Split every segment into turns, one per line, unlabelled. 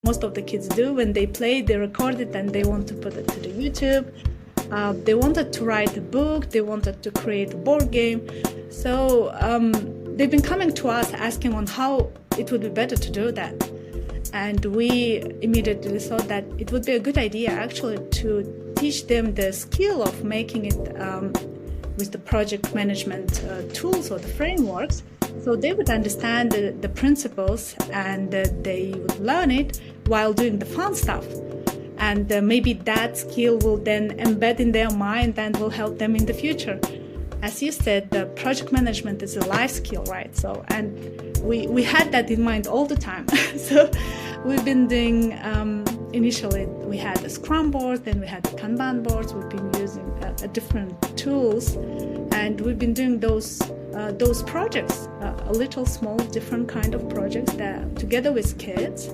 most of the kids do. When they play, they record it and they want to put it to the YouTube. They wanted to write a book, they wanted to create a board game. So they've been coming to us asking on how it would be better to do that. And we immediately thought that it would be a good idea actually to teach them the skill of making it with the project management tools or the frameworks, so they would understand the principles and they would learn it while doing the fun stuff. And maybe that skill will then embed in their mind and will help them in the future. As you said, the project management is a life skill, right? So, and we had that in mind all the time. So we've been doing, initially we had a Scrum board, then we had the Kanban boards. We've been using different tools, and we've been doing those projects, a little small different kind of projects that together with kids.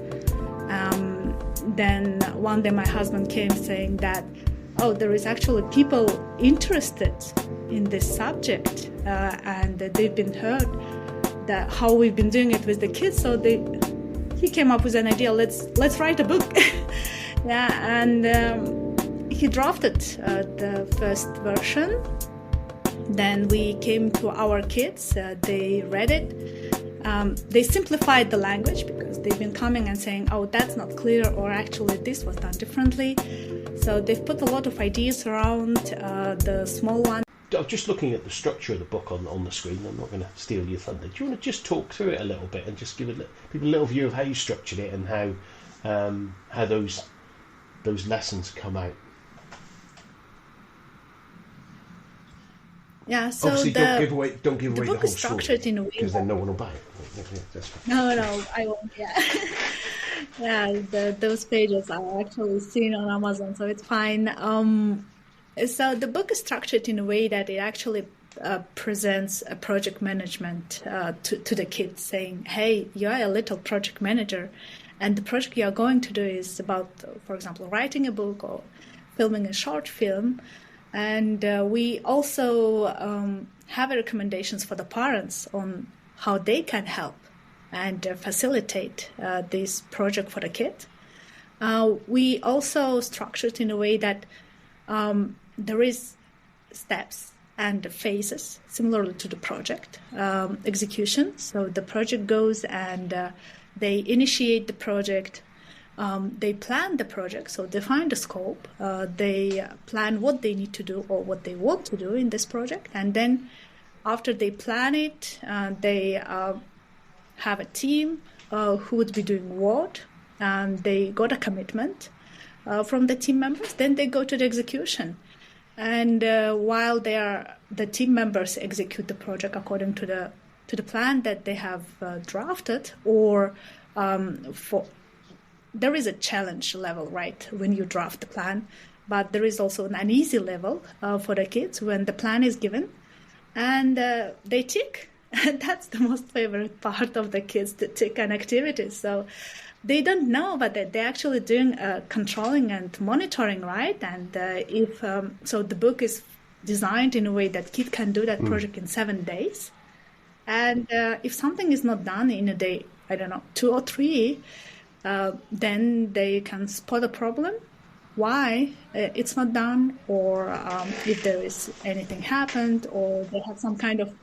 Then one day my husband came saying that, oh, there is actually people interested in this subject, and they've been heard that how we've been doing it with the kids. So he came up with an idea. Let's write a book. Yeah, and he drafted the first version. Then we came to our kids. They read it. They simplified the language because they've been coming and saying, oh, that's not clear, or actually this was done differently. So they've put a lot of ideas around the small one.
I'm just looking at the structure of the book on the screen. I'm not going to steal your thunder. Do you want to just talk through it a little bit and just give people a little view of how you structured it and how those lessons come out?
Yeah, so
obviously don't give away the
book
whole
is structured
story,
in a way
because then no one will buy it. That's fine.
No, I won't. Yeah, yeah. Those pages are actually seen on Amazon, so it's fine. So the book is structured in a way that it actually presents a project management to the kids, saying, "Hey, you are a little project manager, and the project you are going to do is about, for example, writing a book or filming a short film." And we also have recommendations for the parents on how they can help and facilitate this project for the kid. We also structured in a way that there is steps and phases similarly to the project execution. So the project goes and they initiate the project. They plan the project, so define the scope, they plan what they need to do or what they want to do in this project, and then after they plan it, they have a team who would be doing what, and they got a commitment from the team members, then they go to the execution. And while the team members execute the project according to the plan that they have drafted, or there is a challenge level, right, when you draft the plan, but there is also an easy level for the kids when the plan is given and they tick. And that's the most favorite part of the kids, to tick an activity. So they don't know, but they're actually doing controlling and monitoring, right? And so the book is designed in a way that kids can do that project in 7 days. And if something is not done in a day, I don't know, 2 or 3, then they can spot a problem, why it's not done, or if there is anything happened, or they have some kind of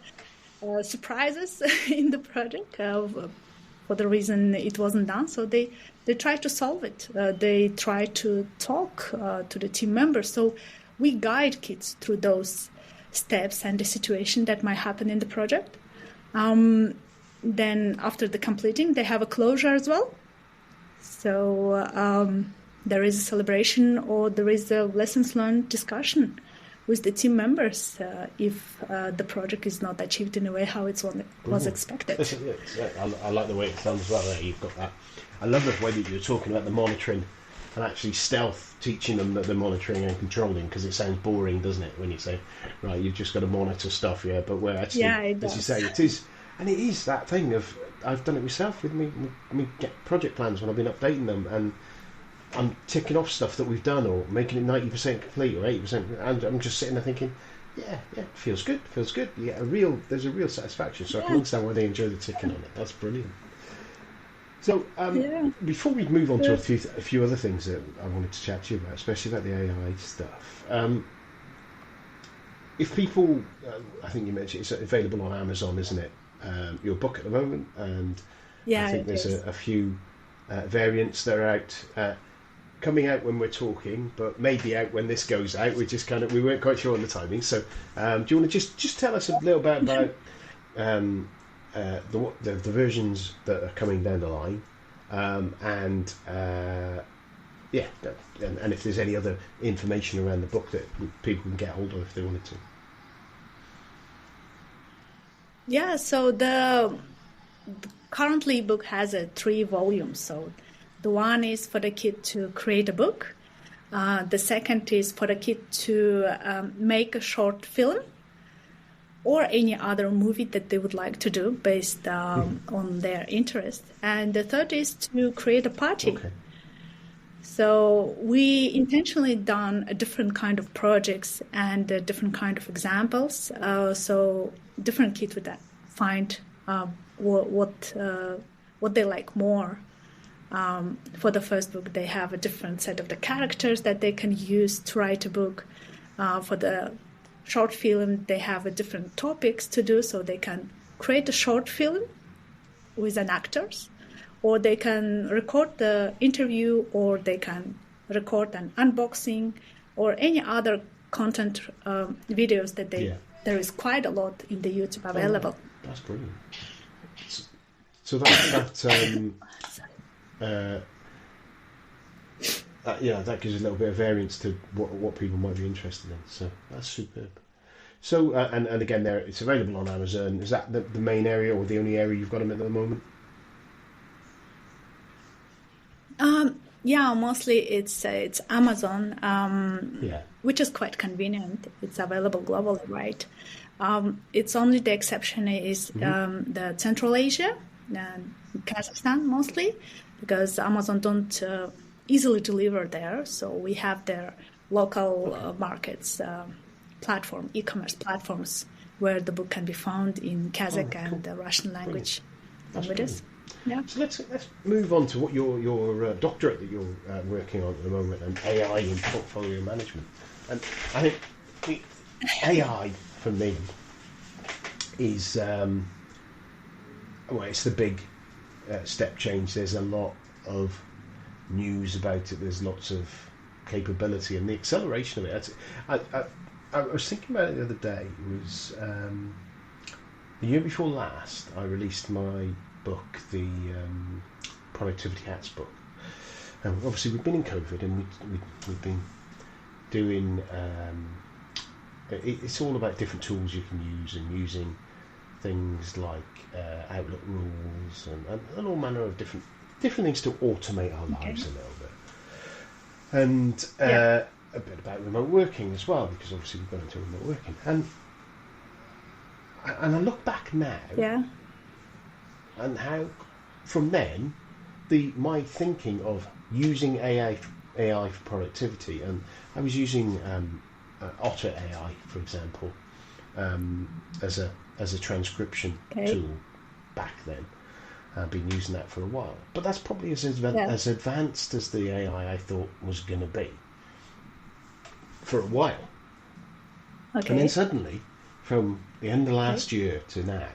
surprises in the project for the reason it wasn't done. So they try to solve it. They try to talk to the team members. So we guide kids through those steps and the situation that might happen in the project. Then after the completing, they have a closure as well. So there is a celebration, or there is a lessons learned discussion with the team members if the project is not achieved in a way how it was expected.
I like the way it sounds as well. There you've got that. I love the way that you're talking about the monitoring and actually stealth, teaching them that they're monitoring and controlling, because it sounds boring, doesn't it, when you say, right, you've just got to monitor stuff, yeah, but where actually, as you say, it is, and it is that thing of, I've done it myself with me project plans when I've been updating them, and I'm ticking off stuff that we've done, or making it 90% complete or 80%, and I'm just sitting there thinking, yeah, feels good. There's a real satisfaction. So I can understand why they enjoy the ticking on it. That's brilliant. So
Yeah.
before we move on to a few other things that I wanted to chat to you about, especially about the AI stuff, if people, I think you mentioned it's available on Amazon, isn't it? Your book at the moment, and I
Yeah,
think
it
there's
is.
a few variants that are out. Coming out when we're talking, but maybe out when this goes out. We weren't quite sure on the timing. So, do you want to just tell us a little bit about um, the versions that are coming down the line, and yeah, and if there's any other information around the book that people can get hold of if they wanted to.
Yeah, so the currently book has a 3 volumes. So the one is for the kid to create a book. The second is for the kid to make a short film or any other movie that they would like to do based on their interest. And the third is to create a party.
Okay.
So we intentionally done a different kind of projects and a different kind of examples. So different kids would find what they like more. For the first book, they have a different set of the characters that they can use to write a book. For the short film, they have a different topics to do, so they can create a short film with an actors, or they can record the interview, or they can record an unboxing, or any other content videos that they.
Yeah.
There is quite a lot in the YouTube available.
Oh, that's brilliant. So that that gives a little bit of variance to what people might be interested in. So that's superb. So and again, it's available on Amazon. Is that the main area or the only area you've got them at the moment?
Yeah, mostly it's Amazon,
Yeah.
which is quite convenient. It's available globally, right? It's only the exception is the Central Asia, Kazakhstan mostly, because Amazon don't easily deliver there. So we have their local markets, e-commerce platforms where the book can be found in Kazakh and the Russian language. Languages. Yeah.
So let's move on to what your doctorate that you're working on at the moment, and AI in portfolio management. And I think the AI for me is it's the big step change. There's a lot of news about it. There's lots of capability and the acceleration of it. I was thinking about it the other day. It was the year before last. I released my book, the Productivity Hats book. Obviously, we've been in COVID, and we've been doing. It's all about different tools you can use, and using things like Outlook rules and all manner of different things to automate our lives a little bit. And a bit about remote working as well, because obviously we've gone into remote working. And I look back now.
Yeah.
And how, from then, my thinking of using AI for productivity, and I was using Otter AI, for example, as a transcription tool back then. I've been using that for a while, but that's probably as advanced as the AI I thought was going to be for a while.
Okay.
And then suddenly, from the end of last year to now,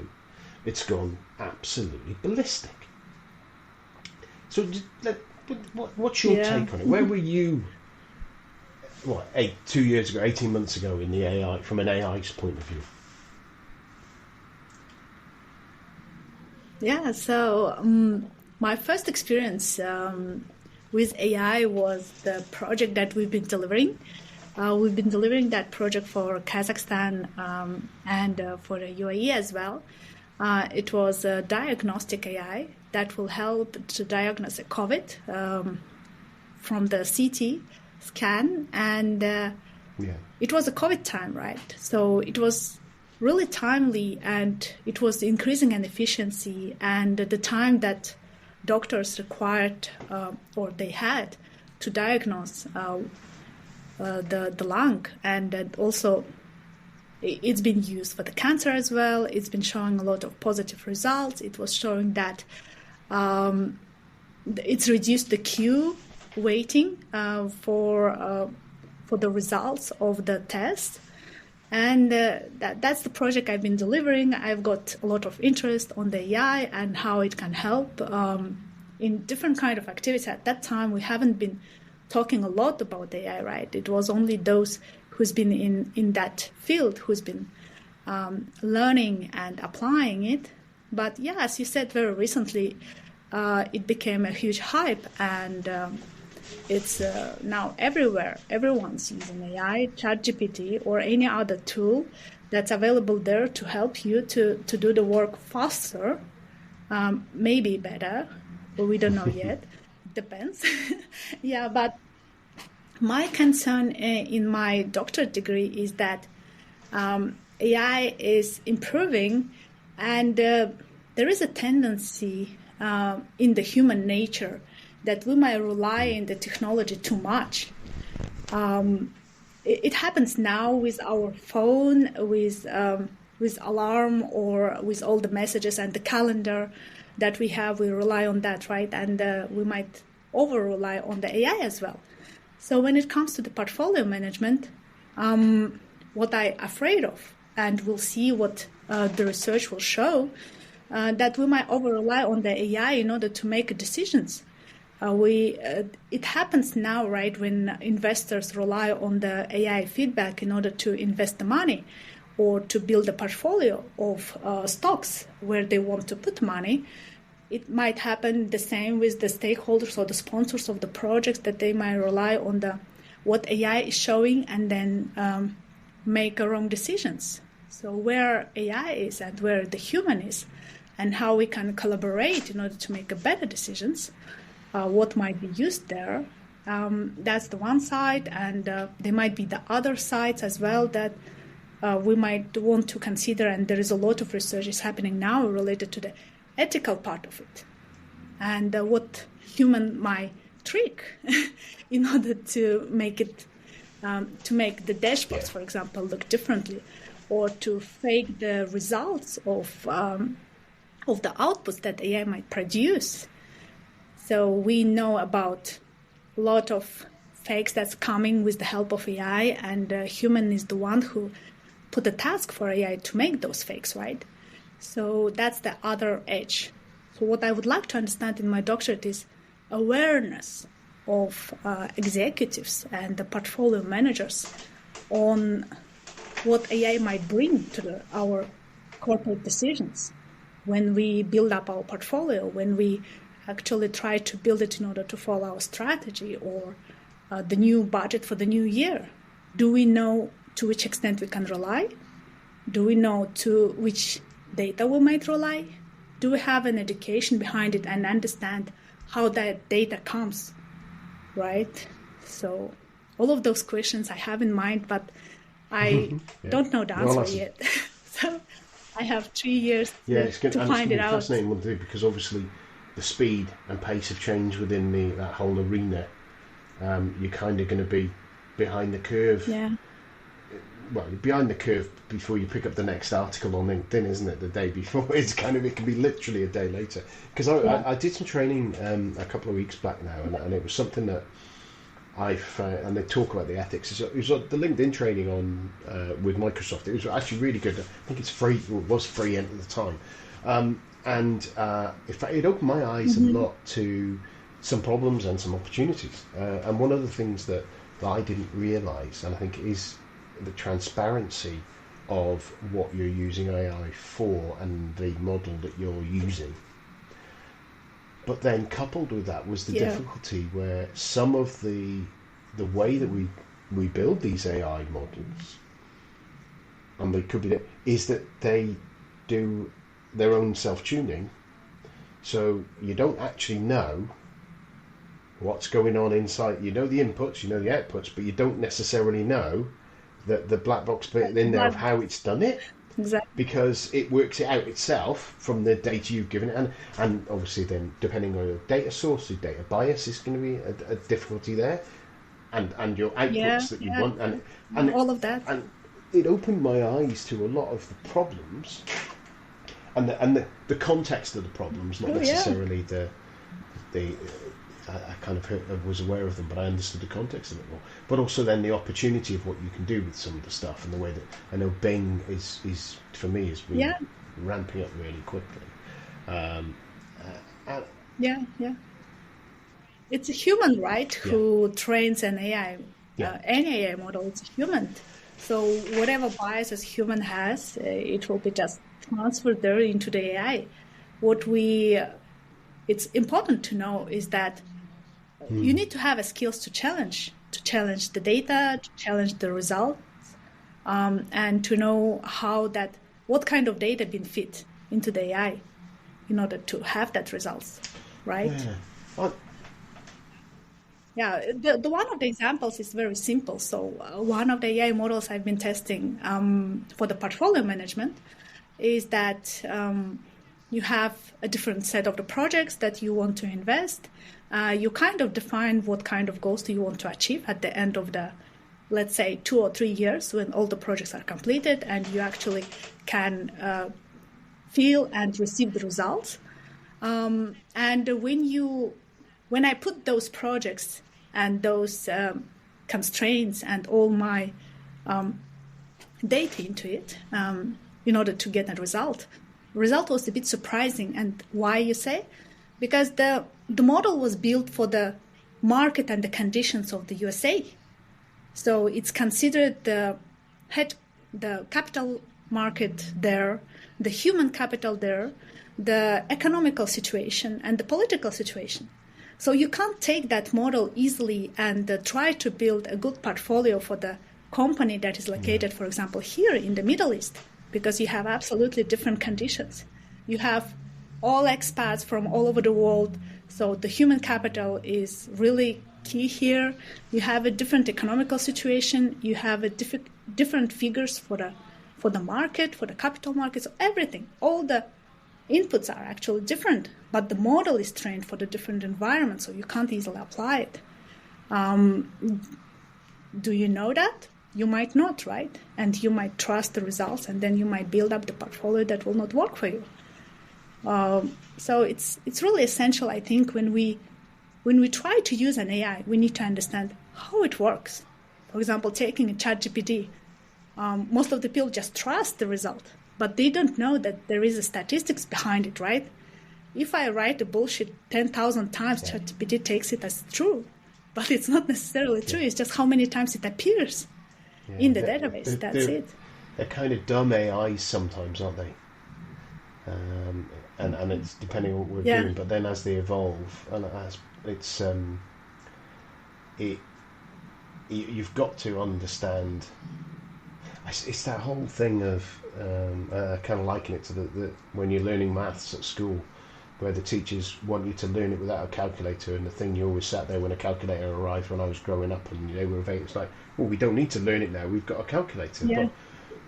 it's gone absolutely ballistic. So, what's your take on it? Where were you? 2 years ago, 18 months ago, in the AI from an AI's point of view?
Yeah. So my first experience with AI was the project that we've been delivering. We've been delivering that project for Kazakhstan and for the UAE as well. It was a diagnostic AI that will help to diagnose a COVID from the CT scan. And it was a COVID time, right? So it was really timely, and it was increasing in efficiency, and the time that doctors required or they had to diagnose the lung. And also it's been used for the cancer as well. It's been showing a lot of positive results. It was showing that it's reduced the queue waiting for the results of the test. And that's the project I've been delivering. I've got a lot of interest on the AI and how it can help in different kind of activities. At that time, we haven't been talking a lot about AI, right? It was only those who's been in that field, who's been learning and applying it. But yeah, as you said, very recently, it became a huge hype, and it's now everywhere. Everyone's using AI, ChatGPT, or any other tool that's available there to help you to do the work faster, maybe better, but we don't know yet. It depends. Yeah, but my concern in my doctorate degree is that AI is improving, and there is a tendency in the human nature that we might rely on the technology too much. It happens now with our phone, with alarm, or with all the messages and the calendar that we have. We rely on that, right? And we might over-rely on the AI as well. So when it comes to the portfolio management, what I'm afraid of, and we'll see what the research will show, that we might over-rely on the AI in order to make decisions. It happens now, right, when investors rely on the AI feedback in order to invest the money or to build a portfolio of stocks where they want to put money. It might happen the same with the stakeholders or the sponsors of the projects, that they might rely on what AI is showing and then make wrong decisions. So where AI is and where the human is, and how we can collaborate in order to make better decisions, what might be used there, that's the one side, and there might be the other sides as well that we might want to consider, and there is a lot of research is happening now related to the ethical part of it, and what human might trick in order to make it, to make the dashboards, for example, look differently, or to fake the results of the outputs that AI might produce. So we know about a lot of fakes that's coming with the help of AI, and human is the one who put the task for AI to make those fakes, right? So that's the other edge. So what I would like to understand in my doctorate is awareness of executives and the portfolio managers on what AI might bring to our corporate decisions when we build up our portfolio, when we actually try to build it in order to follow our strategy or the new budget for the new year. Do we know to which extent we can rely? Do we know to which data we might rely? Do we have an education behind it and understand how that data comes, right? So all of those questions I have in mind, but I don't know the answer yet. So I have 3 years to find it out.
It's fascinating one thing, because obviously the speed and pace of change within that whole arena, you're kind of going to be behind the curve.
Yeah.
Well, you're behind the curve before you pick up the next article on LinkedIn, isn't it? The day before, it can be literally a day later. Because I did some training a couple of weeks back now, and it was something that and they talk about the ethics. It was the LinkedIn training on with Microsoft. It was actually really good. I think it's free. Well, it was free at the time, and in fact, it opened my eyes a lot to some problems and some opportunities. And one of the things that I didn't realise, and I think is the transparency of what you're using AI for and the model that you're using. But then coupled with that was the difficulty where some of the way that we build these AI models, and they could be, is that they do their own self-tuning. So you don't actually know what's going on inside. You know the inputs, you know the outputs, but you don't necessarily know that the black box bit in there of how it's done it.
Exactly.
Because it works it out itself from the data you've given it, and obviously then depending on your data source, your data bias is going to be a difficulty there, and your outputs that you want, and
all of that.
And it opened my eyes to a lot of the problems, and the context of the problems, not necessarily I kind of was aware of them, but I understood the context a bit more. But also then the opportunity of what you can do with some of the stuff, and the way that I know Bing is for me has been ramping up really quickly.
Yeah. It's a human, right, who trains an AI. Any AI model, it's a human. So whatever biases human has, it will be just transferred there into the AI. It's important to know is that you need to have a skills to challenge the data, to challenge the results, and to know what kind of data been fit into the AI in order to have that results, right? The one of the examples is very simple. So one of the AI models I've been testing for the portfolio management is that you have a different set of the projects that you want to invest. You kind of define what kind of goals do you want to achieve at the end of the, let's say, 2 or 3 years when all the projects are completed, and you actually can feel and receive the results. And when I put those projects and those constraints and all my data into it in order to get a result was a bit surprising. And why, you say? Because the model was built for the market and the conditions of the USA. So it's considered the capital market there, the human capital there, the economical situation, and the political situation. So you can't take that model easily and try to build a good portfolio for the company that is located, for example, here in the Middle East, because you have absolutely different conditions. You have all expats from all over the world, so the human capital is really key here. You have a different economical situation. You have a different figures for the market, for the capital market, so everything, all the inputs are actually different, but the model is trained for the different environment, so you can't easily apply it. Do you know that? You might not, right? And you might trust the results, and then you might build up the portfolio that will not work for you. So it's really essential, I think, when we try to use an AI, we need to understand how it works. For example, taking a ChatGPT, most of the people just trust the result, but they don't know that there is a statistics behind it, right? If I write the bullshit 10,000 times, ChatGPT takes it as true, but it's not necessarily true. It's just how many times it appears in the database. That's it.
They're kind of dumb AIs sometimes, aren't they? And it's depending on what we're doing. But then as they evolve, and you've got to understand. It's that whole thing of kind of liken it to the when you're learning maths at school, where the teachers want you to learn it without a calculator, and the thing you always sat there when a calculator arrived when I was growing up, and they were available. It's like, well, we don't need to learn it now. We've got a calculator. But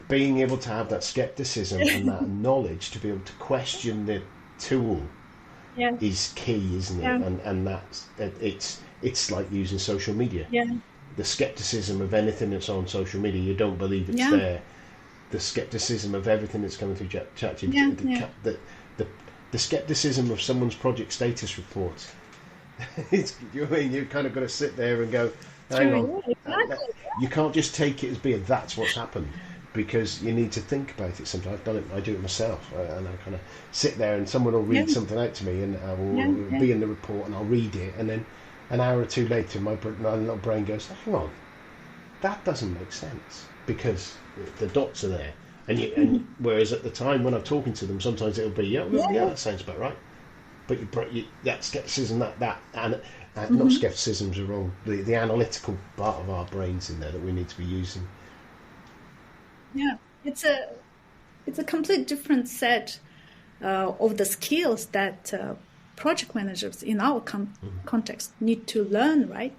being able to have that skepticism and that knowledge to be able to question the tool is key, isn't it? And that's it's like using social media. The skepticism of anything that's on social media, you don't believe it's there. The skepticism of everything that's coming through ChatGPT, the skepticism of someone's project status report. You've kind of got to sit there and go, hang on. Exactly. You can't just take it as being that's what's happened, because you need to think about it sometimes. I've done it, I do it myself, and I kind of sit there and someone will read something out to me, and I will be in the report and I'll read it, and then an hour or two later my little brain goes, hang on, that doesn't make sense, because the dots are there. And whereas at the time when I'm talking to them, sometimes it'll be, that sounds about right. But that skepticism, not skepticism's are wrong, the analytical part of our brains in there that we need to be using.
Yeah, it's a complete different set of the skills that project managers in our context need to learn, right?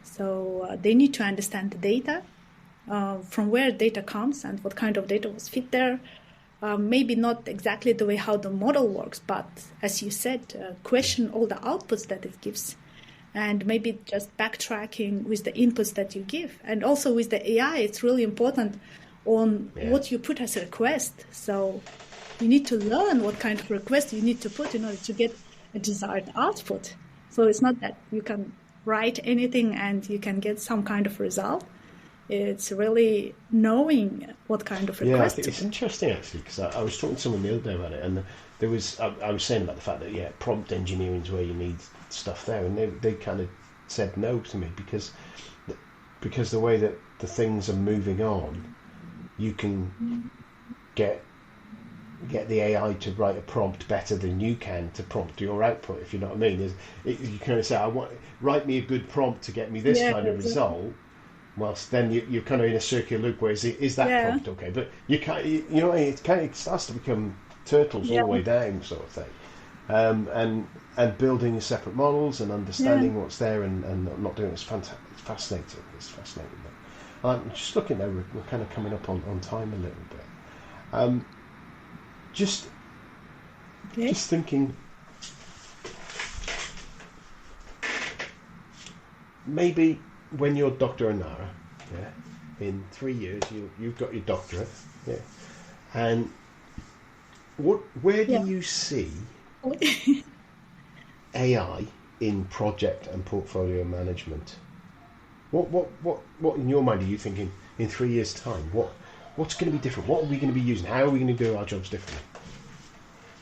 So they need to understand the data, from where data comes and what kind of data was fit there. Maybe not exactly the way how the model works, but as you said, question all the outputs that it gives, and maybe just backtracking with the inputs that you give. And also with the AI, it's really important on what you put as a request. So you need to learn what kind of request you need to put in order to get a desired output. So it's not that you can write anything and you can get some kind of result. It's really knowing what kind of
Yeah, I
request
think
to
it's
do.
interesting actually because I was talking to someone the other day about it, and there was I was saying about the fact that prompt engineering is where you need stuff there, and they kind of said no to me because the way that the things are moving on, you can get the AI to write a prompt better than you can to prompt your output, if you know what I mean. You kind of say, write me a good prompt to get me this
Yeah,
kind of
exactly.
result, whilst then you're kind of in a circular loop where is that
Yeah,
prompt okay? But you can't, you know, it starts to become turtles all
yeah,
the way down sort of thing. And building separate models and
yeah.
understanding what's there and not doing it is fantastic. It's fascinating. It's fascinating. But I'm just looking there. We're kind of coming up on time a little bit. Um, just
Okay.
just thinking, maybe when you're Dr. Anara, in 3 years you've got your doctorate, and where do
Yeah.
you see AI in project and portfolio management? What in your mind are you thinking in 3 years' time? What's going to be different? What are we going to be using? How are we going to do our jobs differently?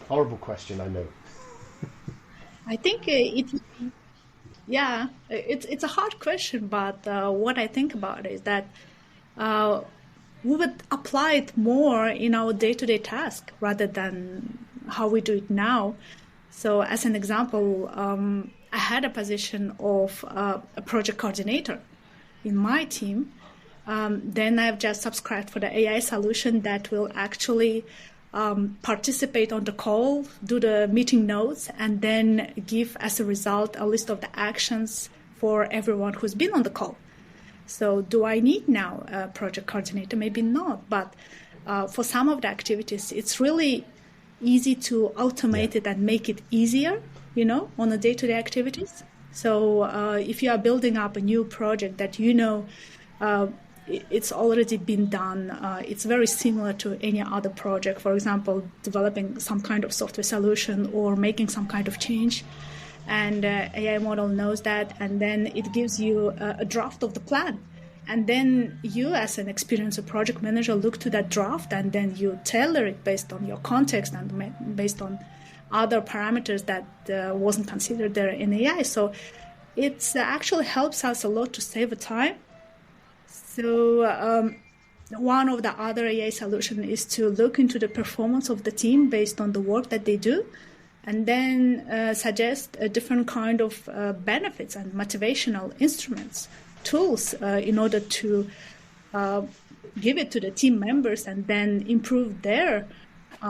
Horrible question, I know.
I think yeah, it's a hard question, but what I think about is that uh, we would apply it more in our day-to-day task rather than how we do it now. So, as an example, I had a position of a project coordinator in my team. Then I've just subscribed for the AI solution that will actually participate on the call, do the meeting notes, and then give as a result a list of the actions for everyone who's been on the call. So do I need now a project coordinator? Maybe not, but for some of the activities, it's really easy to
Yeah,
automate it and make it easier, on the day-to-day activities. So if you are building up a new project that uh, it's already been done, it's very similar to any other project. For example, developing some kind of software solution or making some kind of change. And AI model knows that, and then it gives you a draft of the plan. And then you, as an experienced project manager, look to that draft, and then you tailor it based on your context and based on other parameters that wasn't considered there in AI. So it actually helps us a lot to save time. So one of the other AI solution is to look into the performance of the team based on the work that they do, and then suggest a different kind of benefits and motivational instruments, tools in order to give it to the team members and then improve their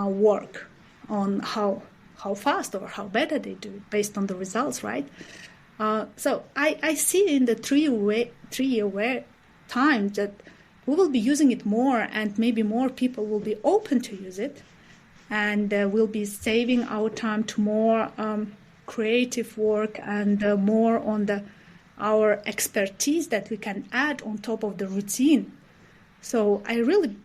work on how fast or how better they do based on the results, right? So I see in the 3 year time that we will be using it more, and maybe more people will be open to use it, and we'll be saving our time to more creative work and more on our expertise that we can add on top of the routine. So I really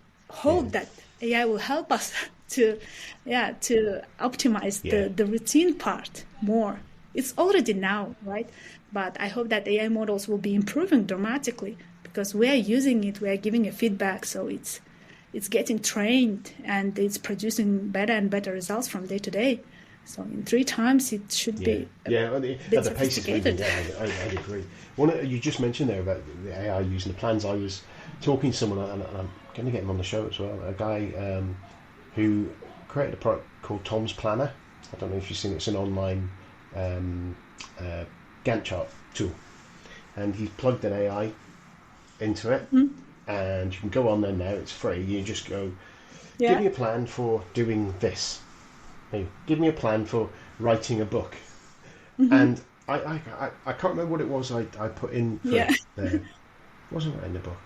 yeah,
hope that AI will help us to optimize
yeah.
the routine part more. It's already now, right? But I hope that AI models will be improving dramatically because we are using it, we are giving a feedback, so it's getting trained and it's producing better and better results from day to day. So in 3 times, it should
Yeah,
be a
yeah.
bit
At the pace it's moving,
sophisticated.
yeah, I'd agree. You just mentioned there about the AI using the plans. I was talking to someone, and I'm going to get him on the show as well. A guy who created a product called Tom's Planner. I don't know if you've seen it. It's an online um, uh, Gantt chart tool, and he's plugged an AI into it,
Mhm.
and you can go on there now. It's free. You just go, give
Yeah.
me a plan for doing this. Hey, give me a plan for writing a book.
Hmm.
And I can't remember what it was I put in for
Yeah.
there. It wasn't writing the book.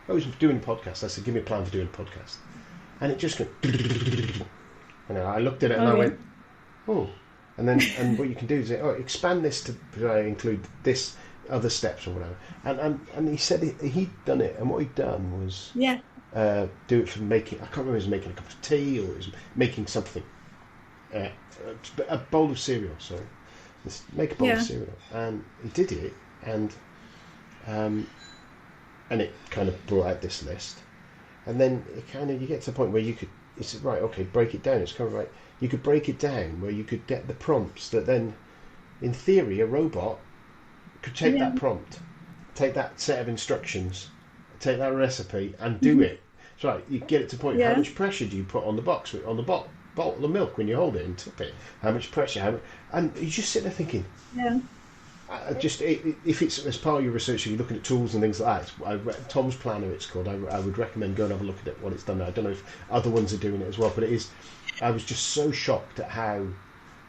I was doing a podcast. I said, give me a plan for doing a podcast. And it just went, and I looked at it and I
Okay.
went, oh. And what you can do is say, oh, expand this to include this other steps or whatever. And he said he'd done it, and what he'd done was
Yeah.
do it for making. I can't remember if he was making a cup of tea or he was making something, uh, a bowl of cereal. Sorry. Let's make a bowl of cereal. And he did it, and it kind of brought out this list. And then you get to the point where you could, it's right, okay, break it down. It's kind of right. You could break it down where you could get the prompts that then, in theory, a robot could take that prompt, take that set of instructions, take that recipe, and do it. It's right. You get it to the point. How much pressure do you put on the box, on the bottle of milk when you hold it and tip it? How much pressure? And you just sit there thinking.
Yeah.
If it's as part of your research, if you're looking at tools and things like that, Tom's Planner, it's called. I would recommend go and have a look at it, what it's done now. I don't know if other ones are doing it as well, but it is. I was just so shocked at how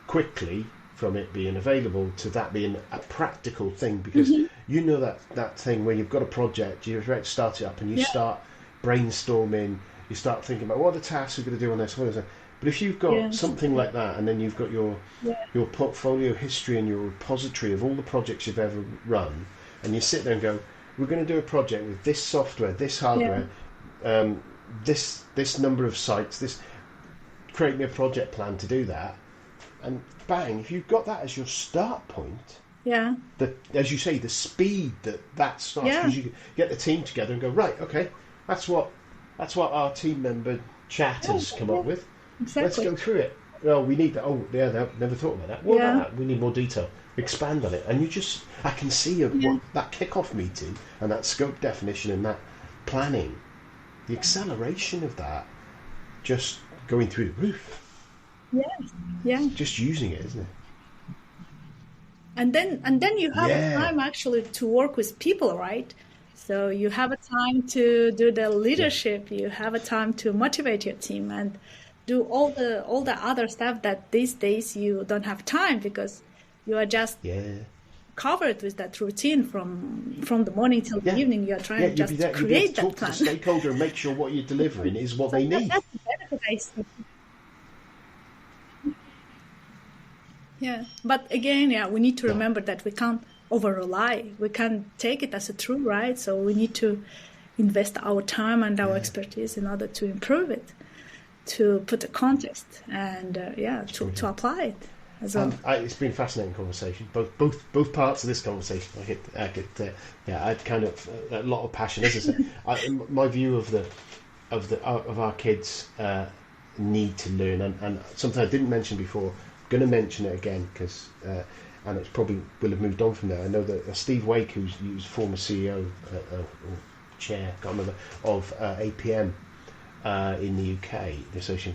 quickly, from it being available to that being a practical thing, because you know that thing where you've got a project, you're ready to start it up, and you start brainstorming, you start thinking about what are the tasks we're going to do on this, what is it? But if you've got something like that, and then you've got your portfolio history and your repository of all the projects you've ever run, and you sit there and go, we're going to do a project with this software, this hardware, this number of sites, create me a project plan to do that, and bang, if you've got that as your start point, as you say, the speed that starts, because you get the team together and go, right, okay, that's what our team member chat has come up with.
Exactly.
Let's go through it. Well, we need that. Oh, yeah, never thought about that. What about that? We need more detail. Expand on it. And I can see that kick-off meeting and that scope definition and that planning, the acceleration of that just going through the roof.
Yeah.
Just using it, isn't it?
And then you have time actually to work with people, right? So you have a time to do the leadership. You have a time to motivate your team and do all the other stuff that these days you don't have time, because you are just covered with that routine from the morning till the evening. You are trying to just create that plan.
Talk to the stakeholder and make sure what you're delivering is what they need.
That's the benefit I see. Yeah, but again, we need to remember that we can't over-rely. We can't take it as a true, right? So we need to invest our time and our expertise in order to improve it, to put a context, and to apply it as well.
It's been a fascinating conversation. Both parts of this conversation, I had kind of a lot of passion. As I said, my view of our kids need to learn, and something I didn't mention before. Going to mention it again because, and it's probably will have moved on from there. I know that Steve Wake, who's former CEO or chair, can't remember, of APM in the UK, the Association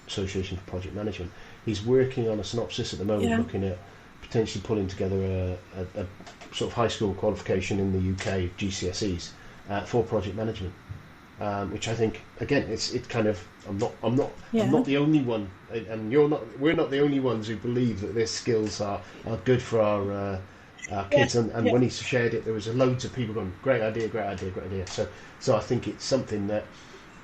for Project Management. He's working on a synopsis at the moment, looking at potentially pulling together a sort of high school qualification in the UK, GCSEs, for project management. Which I think, again, it's kind of I'm not the only one, and we're not the only ones who believe that these skills are good for our kids. And when he shared it, there was loads of people going, great idea. So I think it's something that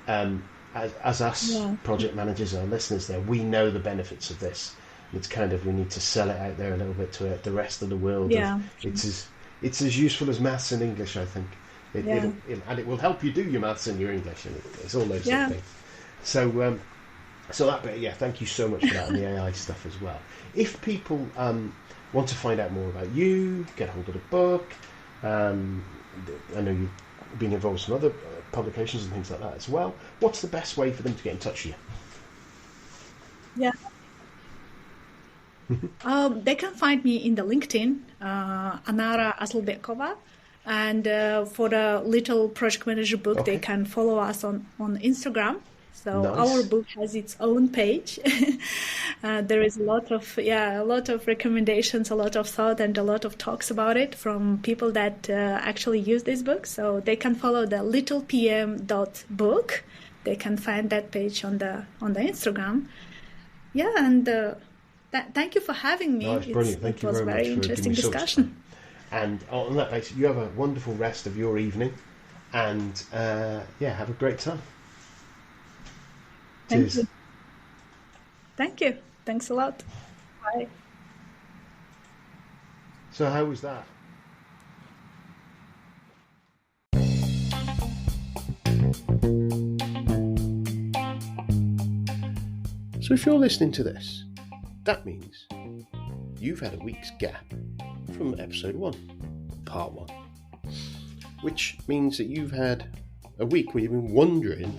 as us project managers and our listeners there, we know the benefits of this. It's kind of, we need to sell it out there a little bit to the rest of the world. It's as useful as maths and English, I think. And it will help you do your maths and your English, and it's all those sort of things. So that bit, thank you so much for that, and the AI stuff as well. If people want to find out more about you, get hold of the book, I know you've been involved in some other publications and things like that as well. What's the best way for them to get in touch with
you? They can find me in the LinkedIn, Anara Asylbekova. And for the Little Project Manager book, they can follow us on Instagram. So our book has its own page. There is a lot of recommendations, a lot of thought, and a lot of talks about it from people that actually use this book. So they can follow the littlepm.book. They can find that page on the Instagram. Thank you for having me.
No, it's brilliant. Thank you very much. It was a very interesting discussion. And on that basis, you have a wonderful rest of your evening, and have a great time. Cheers.
Thank you. Thanks a lot. Bye.
So how was that? So if you're listening to this, that means you've had a week's gap from episode 1, part 1, which means that you've had a week where you've been wondering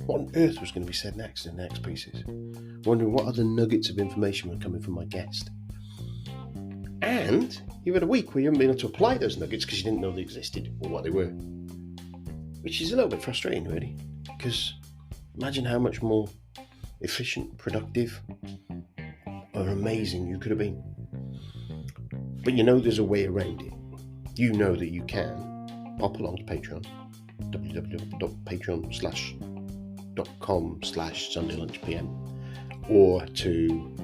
what on earth was going to be said next in the next pieces, wondering what other nuggets of information were coming from my guest. And you've had a week where you haven't been able to apply those nuggets because you didn't know they existed or what they were, which is a little bit frustrating, really, because imagine how much more efficient, productive, or amazing you could have been. But you know there's a way around it. You know that you can pop along to Patreon, www.patreon.com/SundayLunchPM, or to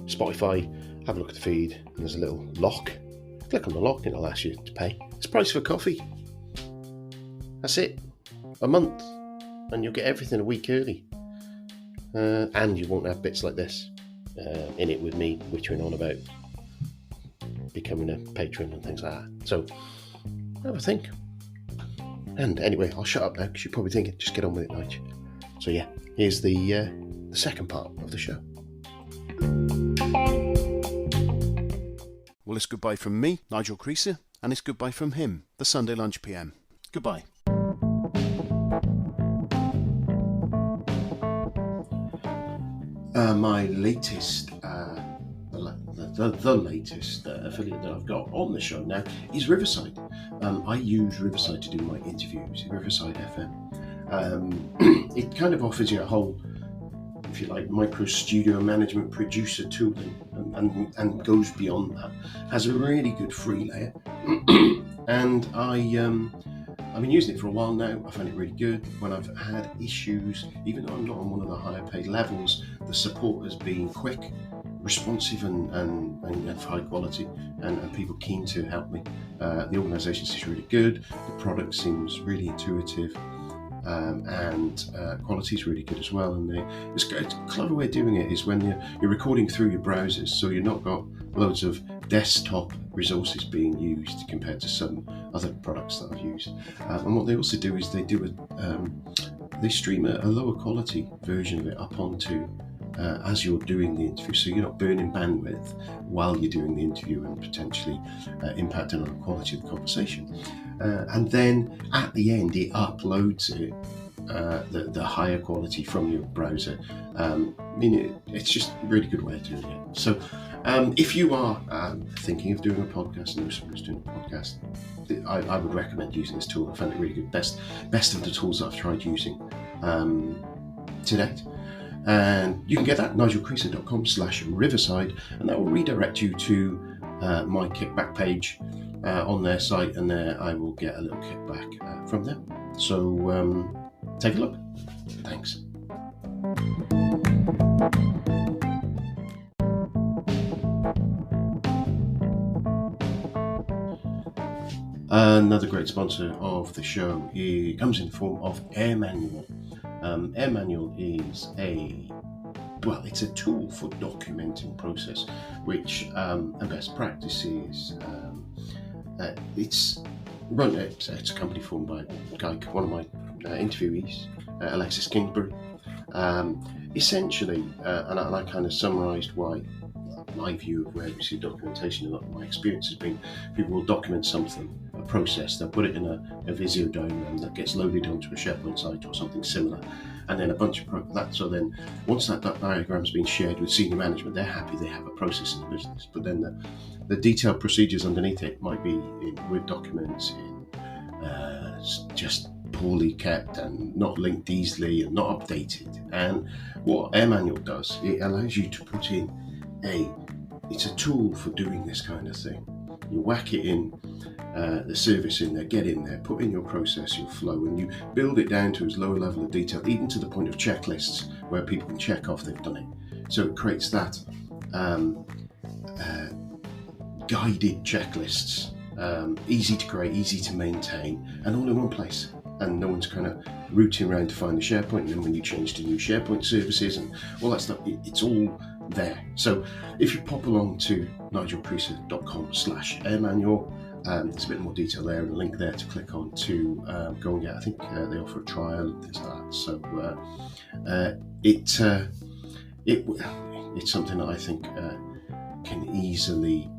Spotify, have a look at the feed, and there's a little lock. Click on the lock and it'll ask you to pay. It's the price for coffee. That's it. A month, and you'll get everything a week early. And you won't have bits like this in it with me wittering on about becoming a patron and things like that. So have a think. And anyway, I'll shut up now because you're probably thinking, just get on with it, Nigel. So yeah, here's the second part of the show. Well, it's goodbye from me, Nigel Creaser, and it's goodbye from him, the Sunday Lunch PM. Goodbye. My latest, the latest affiliate that I've got on the show now is Riverside. I use Riverside to do my interviews, Riverside FM. It kind of offers you a whole, if you like, micro studio management producer tooling and goes beyond that. Has a really good free layer. And I've been using it for a while now. I find it really good. When I've had issues, even though I'm not on one of the higher paid levels, the support has been quick, responsive and of high quality, and people keen to help me. The organisation seems really good. The product seems really intuitive. And quality is really good as well. And it's a clever way of doing it is when you're recording through your browsers, so you've not got loads of desktop resources being used compared to some other products that I've used. And what they also do is they stream a lower quality version of it up onto as you're doing the interview, so you're not burning bandwidth while you're doing the interview and potentially impacting on the quality of the conversation. And then at the end, it uploads it, the higher quality from your browser. It's just a really good way of doing it. So if you are thinking of doing a podcast, and know someone who's doing a podcast, I would recommend using this tool. I found it really good. Best of the tools that I've tried using to date. And you can get that at nigelcreaser.com/riverside, and that will redirect you to my kickback page on their site, and there I will get a little kickback from them. So take a look. Thanks. Another great sponsor of the show comes in the form of Air Manual. Air Manual is it's a tool for documenting process, which and best practices. It's a company formed by one of my interviewees, Alexis Kingsbury. Essentially, and I kind of summarised why my view of where we see documentation, and my experience has been, people will document something, a process, they'll put it in a Visio diagram that gets loaded onto a SharePoint site or something similar, and then a bunch of that. So then once that diagram's been shared with senior management, they're happy they have a process in the business. But then the detailed procedures underneath it might be in Word documents, in just poorly kept and not linked easily and not updated. And what Air Manual does, it allows you to put in it's a tool for doing this kind of thing. You whack it in, the service in there, get in there, put in your process, your flow, and you build it down to as low a level of detail, even to the point of checklists where people can check off they've done it. So it creates that guided checklists, easy to create, easy to maintain, and all in one place. And no one's kind of rooting around to find the SharePoint, and then when you change to new SharePoint services and all that stuff, it's all there. So if you pop along to nigelcreaser.com/airmanual, there's a bit more detail there and a link there to click on to go and get. I think they offer a trial and things like that. So it's something that I think can easily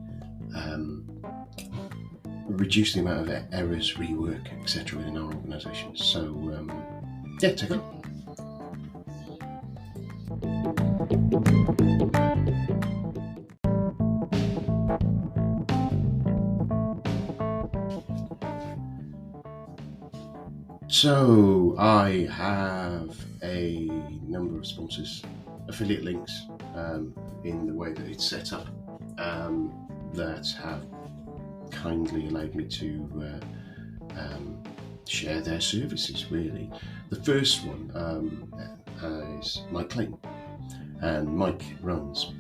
reduce the amount of errors, rework, etc. within our organisations. So yeah, take a look. So I have a number of sponsors, affiliate links in the way that it's set up that have kindly allowed me to share their services, really. The first one is Mike Clayton, and Mike runs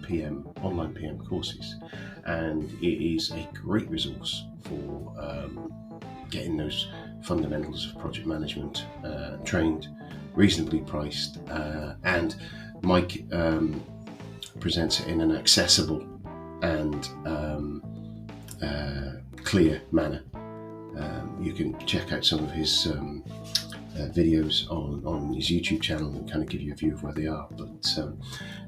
online PM courses, and it is a great resource for getting those fundamentals of project management trained, reasonably priced, and Mike presents it in an accessible and clear manner. You can check out some of his videos on his YouTube channel and kind of give you a view of where they are. But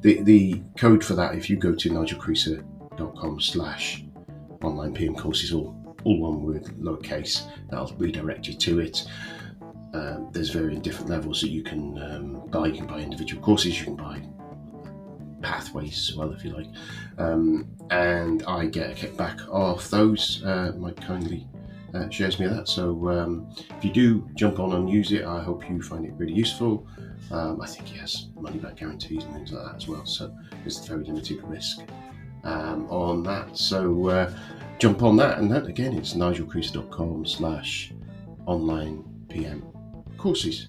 the code for that, if you go to nigelcreaser.com/online PM courses, all one word, lowercase, that'll redirect you to it. There's varying different levels that you can buy. You can buy individual courses, you can buy pathways as well, if you like. And I get a kickback off those. Mike kindly shares me that. So if you do jump on and use it, I hope you find it really useful. I think he has money back guarantees and things like that as well. So there's very limited risk on that. So jump on that, and that again, it's nigelcreaser.com/online PM courses,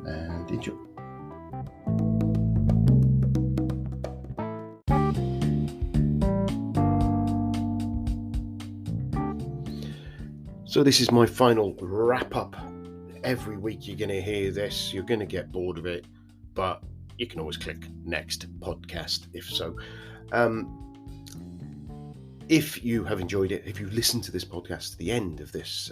and enjoy. So this is my final wrap up. Every week you're going to hear this, you're going to get bored of it, but you can always click next podcast if so. If you have enjoyed it, if you listen to this podcast to the end of this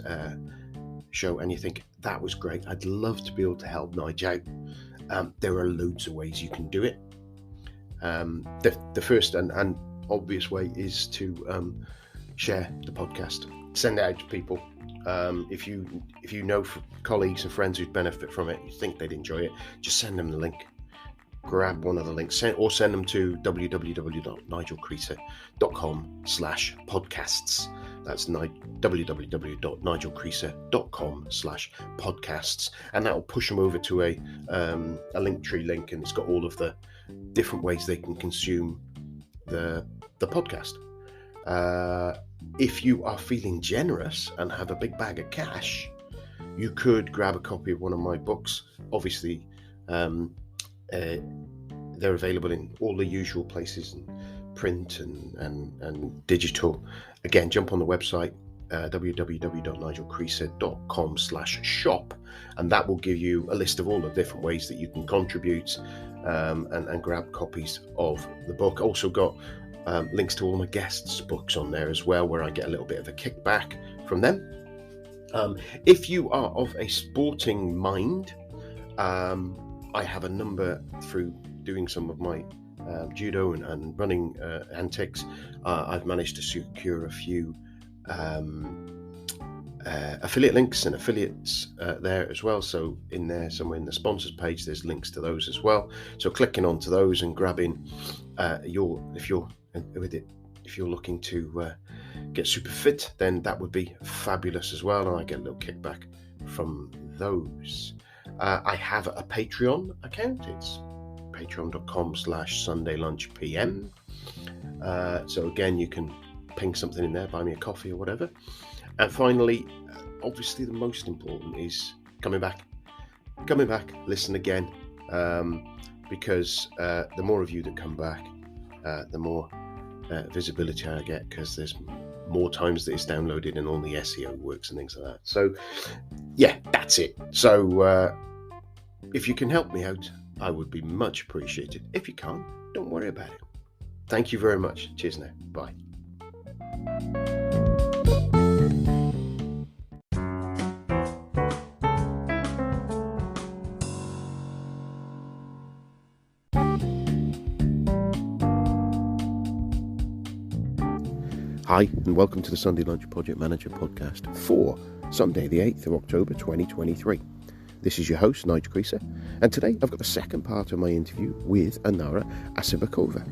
show and you think that was great, I'd love to be able to help Nigel out. There are loads of ways you can do it. The first and obvious way is to share the podcast, send it out to people. If you know colleagues and friends who'd benefit from it, you think they'd enjoy it, just send them the link. Grab one of the links, or send them to www.nigelcreaser.com/podcasts. That's www.nigelcreaser.com/podcasts, and that will push them over to a Linktree link, and it's got all of the different ways they can consume the podcast. If you are feeling generous and have a big bag of cash, you could grab a copy of one of my books. Obviously, they're available in all the usual places, and print and digital. Again, jump on the website, www.nigelcreaser.com/shop, and that will give you a list of all the different ways that you can contribute and grab copies of the book. Also got links to all my guests' books on there as well, where I get a little bit of a kickback from them. If you are of a sporting mind, I have a number through doing some of my judo and running antics. I've managed to secure a few affiliate links and affiliates there as well. So in there, somewhere in the sponsors page, there's links to those as well. So clicking onto those and grabbing if you're looking to get super fit, then that would be fabulous as well, and I get a little kickback from those. I have a Patreon account. It's patreon.com/sundaylunchpm. So again, you can ping something in there, buy me a coffee or whatever. And finally, obviously the most important is coming back, listen again, because the more of you that come back, the more visibility I get, because there's more times that it's downloaded and all the SEO works and things like that. So yeah, that's it. So if you can help me out, I would be much appreciated. If you can't, don't worry about it. Thank you very much. Cheers now. Bye.
Hi, and welcome to the Sunday Lunch Project Manager podcast for Sunday, the 8th of October 2023. This is your host, Nigel Creaser, and today I've got the second part of my interview with Anara Asylbekova.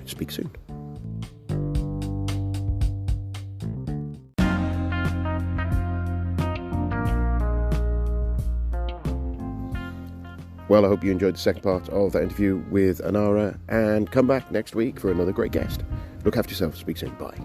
Speak soon. Well, I hope you enjoyed the second part of that interview with Anara, and come back next week for another great guest. Look after yourself. Speak soon. Bye.